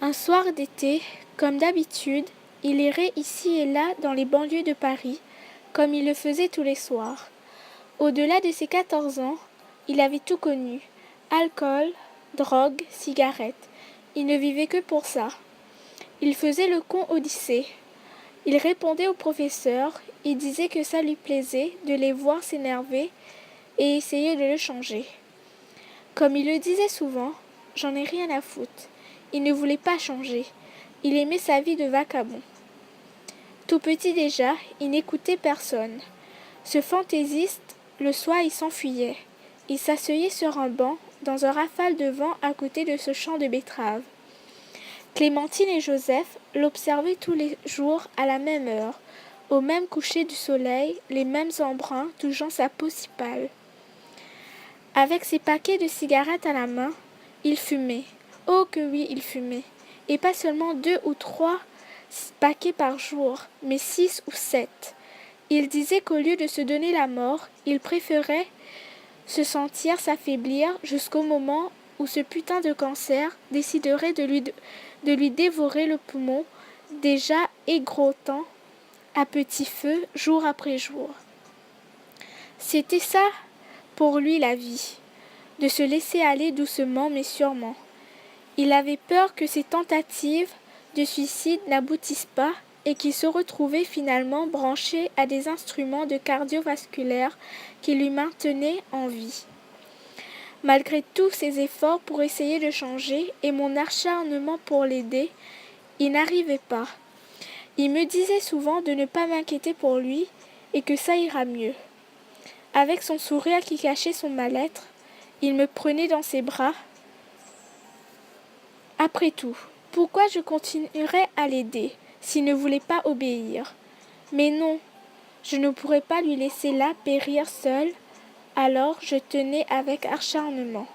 Un soir d'été, comme d'habitude, il errait ici et là dans les banlieues de Paris, comme il le faisait tous les soirs. Au-delà de ses 14 ans, il avait tout connu. Alcool, drogue, cigarettes. Il ne vivait que pour ça. Il faisait le con au lycée. Il répondait aux professeurs, il disait que ça lui plaisait de les voir s'énerver et essayait de le changer. Comme il le disait souvent, j'en ai rien à foutre. Il ne voulait pas changer. Il aimait sa vie de vagabond. Tout petit déjà, il n'écoutait personne. Ce fantaisiste, le soir, il s'enfuyait. Il s'asseyait sur un banc, dans un rafale de vent à côté de ce champ de betteraves. Clémentine et Joseph l'observaient tous les jours à la même heure, au même coucher du soleil, les mêmes embruns touchant sa peau si pâle. Avec ses paquets de cigarettes à la main, il fumait. Oh que oui, il fumait. Et pas seulement 2 ou 3 paquets par jour, mais 6 ou 7. Il disait qu'au lieu de se donner la mort, il préférait se sentir s'affaiblir jusqu'au moment où ce putain de cancer déciderait de lui dévorer le poumon, déjà égrottant à petit feu jour après jour. C'était ça pour lui la vie, de se laisser aller doucement mais sûrement. Il avait peur que ses tentatives de suicide n'aboutissent pas et qu'il se retrouvait finalement branché à des instruments de cardiovasculaire qui lui maintenaient en vie. Malgré tous ses efforts pour essayer de changer et mon acharnement pour l'aider, il n'arrivait pas. Il me disait souvent de ne pas m'inquiéter pour lui et que ça ira mieux. Avec son sourire qui cachait son mal-être, il me prenait dans ses bras. Après tout, pourquoi je continuerais à l'aider s'il ne voulait pas obéir? Mais non, je ne pourrais pas lui laisser là périr seul, alors je tenais avec acharnement.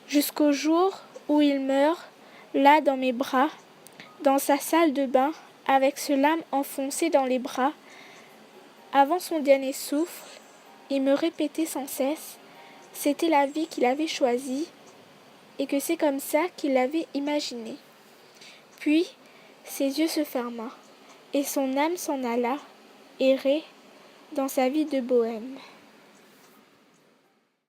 Jusqu'au jour où il meurt, là dans mes bras, dans sa salle de bain, avec ce lame enfoncé dans les bras. Avant son dernier souffle, il me répétait sans cesse, c'était la vie qu'il avait choisie et que c'est comme ça qu'il l'avait imaginée. Puis, ses yeux se ferma, et son âme s'en alla, errer dans sa vie de bohème.